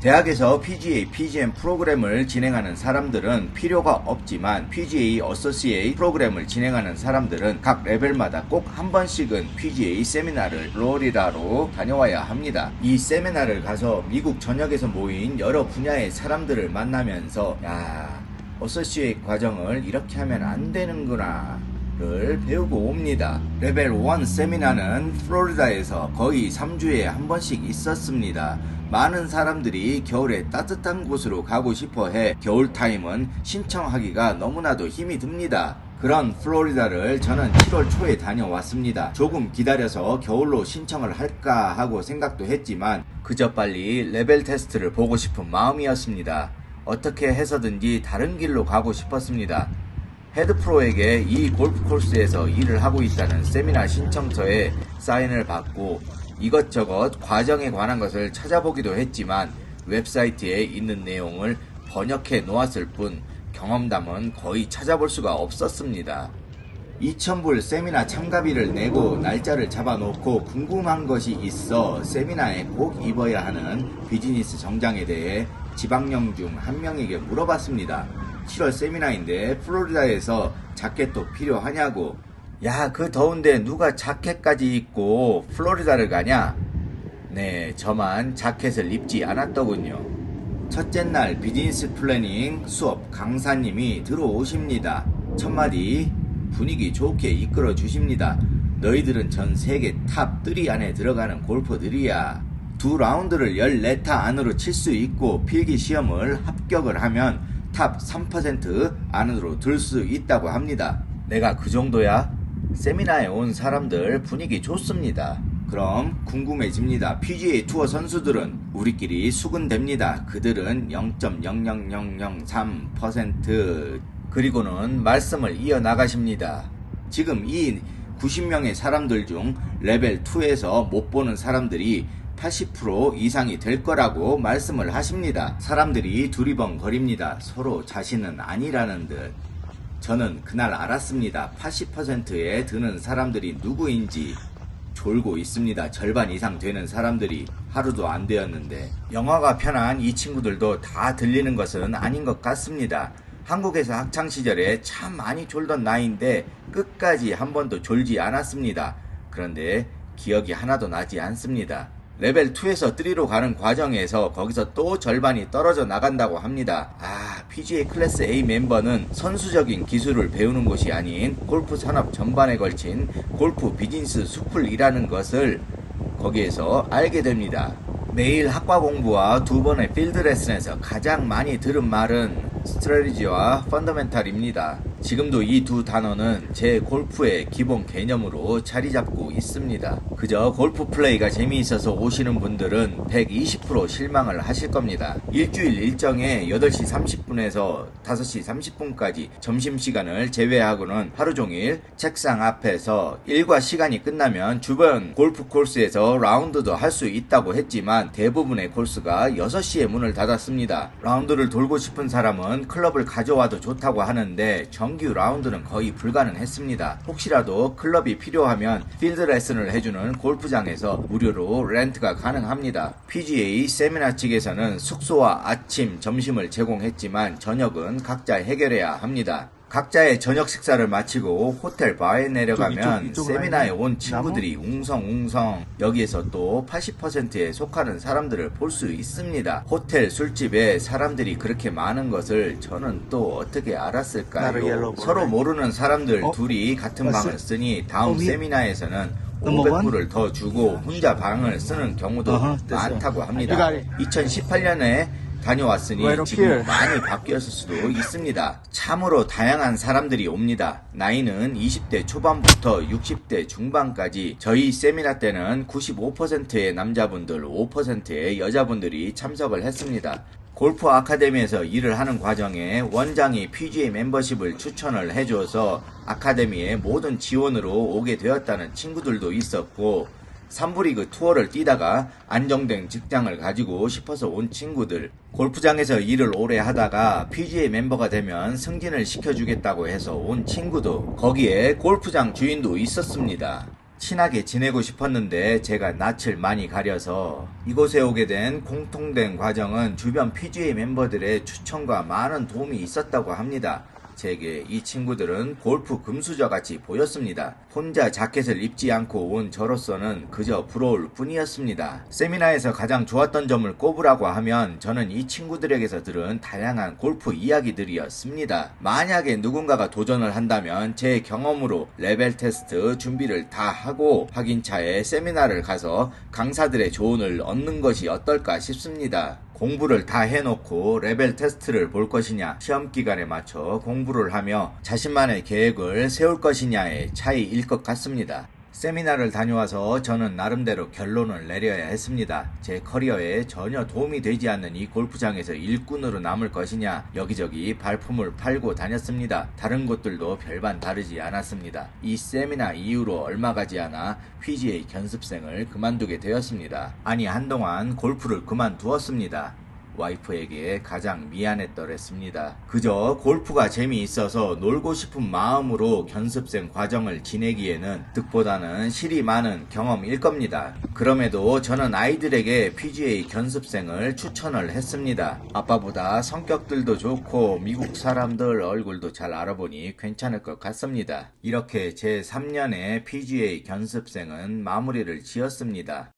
대학에서 PGA, PGM 프로그램을 진행하는 사람들은 필요가 없지만 PGA 어소시에이트 프로그램을 진행하는 사람들은 각 레벨마다 꼭 한 번씩은 PGA 세미나를 플로리다로 다녀와야 합니다. 이 세미나를 가서 미국 전역에서 모인 여러 분야의 사람들을 만나면서 어소시에이트 과정을 이렇게 하면 안 되는구나 를 배우고 옵니다. 레벨 1 세미나는 플로리다에서 거의 3주에 한 번씩 있었습니다. 많은 사람들이 겨울에 따뜻한 곳으로 가고 싶어해 겨울타임은 신청하기가 너무나도 힘이 듭니다. 그런 플로리다를 저는 7월 초에 다녀왔습니다. 조금 기다려서 겨울로 신청을 할까 하고 생각도 했지만 그저 빨리 레벨 테스트를 보고 싶은 마음이었습니다. 어떻게 해서든지 다른 길로 가고 싶었습니다. 헤드프로에게 이 골프 코스에서 일을 하고 있다는 세미나 신청서에 사인을 받고 이것저것 과정에 관한 것을 찾아보기도 했지만 웹사이트에 있는 내용을 번역해 놓았을 뿐 경험담은 거의 찾아볼 수가 없었습니다. 2,000불 세미나 참가비를 내고 날짜를 잡아놓고 궁금한 것이 있어 세미나에 꼭 입어야 하는 비즈니스 정장에 대해 지방령 중 한 명에게 물어봤습니다. 7월 세미나인데 플로리다에서 자켓도 필요하냐고. 야, 그 더운데 누가 자켓까지 입고 플로리다를 가냐? 네, 저만 자켓을 입지 않았더군요. 첫째 날 비즈니스 플래닝 수업 강사님이 들어오십니다. 첫마디 분위기 좋게 이끌어 주십니다. 너희들은 전 세계 탑 3 안에 들어가는 골퍼들이야. 2라운드를 14타 안으로 칠 수 있고 필기 시험을 합격을 하면 탑 3% 안으로 들 수 있다고 합니다. 내가 그 정도야? 세미나에 온 사람들 분위기 좋습니다. 그럼 궁금해집니다. PGA 투어 선수들은 우리끼리 수군됩니다. 그들은 0.00003% 그리고는 말씀을 이어나가십니다. 지금 이 90명의 사람들 중 레벨 2에서 못 보는 사람들이 80% 이상이 될 거라고 말씀을 하십니다. 사람들이 두리번거립니다. 서로 자신은 아니라는 듯. 저는 그날 알았습니다. 80%에 드는 사람들이 누구인지. 졸고 있습니다. 절반 이상 되는 사람들이. 하루도 안 되었는데. 영화가 편한 이 친구들도 다 들리는 것은 아닌 것 같습니다. 한국에서 학창시절에 참 많이 졸던 나이인데 끝까지 한 번도 졸지 않았습니다. 그런데 기억이 하나도 나지 않습니다. 레벨 2에서 3로 가는 과정에서 거기서 또 절반이 떨어져 나간다고 합니다. PGA 클래스 A 멤버는 선수적인 기술을 배우는 곳이 아닌 골프 산업 전반에 걸친 골프 비즈니스 스쿨이라는 것을 거기에서 알게 됩니다. 매일 학과 공부와 2번의 필드 레슨에서 가장 많이 들은 말은 스트래티지와 펀더멘탈입니다. 지금도 이 두 단어는 제 골프의 기본 개념으로 자리 잡고 있습니다. 그저 골프 플레이가 재미있어서 오시는 분들은 120% 실망을 하실 겁니다. 일주일 일정에 8시 30분에서 5시 30분까지 점심시간을 제외하고는 하루 종일 책상 앞에서 일과 시간이 끝나면 주변 골프 코스에서 라운드도 할 수 있다고 했지만 대부분의 코스가 6시에 문을 닫았습니다. 라운드를 돌고 싶은 사람은 클럽을 가져와도 좋다고 하는데 정규 라운드는 거의 불가능했습니다. 혹시라도 클럽이 필요하면 필드 레슨을 해주는 골프장에서 무료로 렌트가 가능합니다. PGA 세미나 측에서는 숙소와 아침, 점심을 제공했지만 저녁은 각자 해결해야 합니다. 각자의 저녁 식사를 마치고 호텔 바에 내려가면 세미나에 온 친구들이 웅성웅성 여기에서 또 80%에 속하는 사람들을 볼 수 있습니다. 호텔 술집에 사람들이 그렇게 많은 것을 저는 또 어떻게 알았을까요? 서로 모르는 사람들 둘이 같은 방을 쓰니 다음 세미나에서는 500불을 더 주고 혼자 방을 쓰는 경우도 많다고 합니다. 2018년에 다녀왔으니 지금 많이 바뀌었을 수도 있습니다. 참으로 다양한 사람들이 옵니다. 나이는 20대 초반부터 60대 중반까지. 저희 세미나 때는 95%의 남자분들, 5%의 여자분들이 참석을 했습니다. 골프 아카데미에서 일을 하는 과정에 원장이 PGA 멤버십을 추천을 해줘서 아카데미의 모든 지원으로 오게 되었다는 친구들도 있었고, 3부 리그 투어를 뛰다가 안정된 직장을 가지고 싶어서 온 친구들, 골프장에서 일을 오래 하다가 PGA 멤버가 되면 승진을 시켜주겠다고 해서 온 친구도, 거기에 골프장 주인도 있었습니다. 친하게 지내고 싶었는데 제가 낯을 많이 가려서 이곳에 오게 된 공통된 과정은 주변 PGA 멤버들의 추천과 많은 도움이 있었다고 합니다. 제게 이 친구들은 골프 금수저 같이 보였습니다. 혼자 자켓을 입지 않고 온 저로서는 그저 부러울 뿐이었습니다. 세미나에서 가장 좋았던 점을 꼽으라고 하면 저는 이 친구들에게서 들은 다양한 골프 이야기들이었습니다. 만약에 누군가가 도전을 한다면 제 경험으로 레벨 테스트 준비를 다 하고 확인차에 세미나를 가서 강사들의 조언을 얻는 것이 어떨까 싶습니다. 공부를 다 해놓고 레벨 테스트를 볼 것이냐, 시험 기간에 맞춰 공부를 하며 자신만의 계획을 세울 것이냐의 차이일 것 같습니다. 세미나를 다녀와서 저는 나름대로 결론을 내려야 했습니다. 제 커리어에 전혀 도움이 되지 않는 이 골프장에서 일꾼으로 남을 것이냐, 여기저기 발품을 팔고 다녔습니다. 다른 곳들도 별반 다르지 않았습니다. 이 세미나 이후로 얼마 가지 않아 PGA 견습생을 그만두게 되었습니다. 아니, 한동안 골프를 그만두었습니다. 와이프에게 가장 미안했더랬습니다. 그저 골프가 재미있어서 놀고 싶은 마음으로 견습생 과정을 지내기에는 득보다는 실이 많은 경험일 겁니다. 그럼에도 저는 아이들에게 PGA 견습생을 추천을 했습니다. 아빠보다 성격들도 좋고 미국 사람들 얼굴도 잘 알아보니 괜찮을 것 같습니다. 이렇게 제 3년의 PGA 견습생은 마무리를 지었습니다.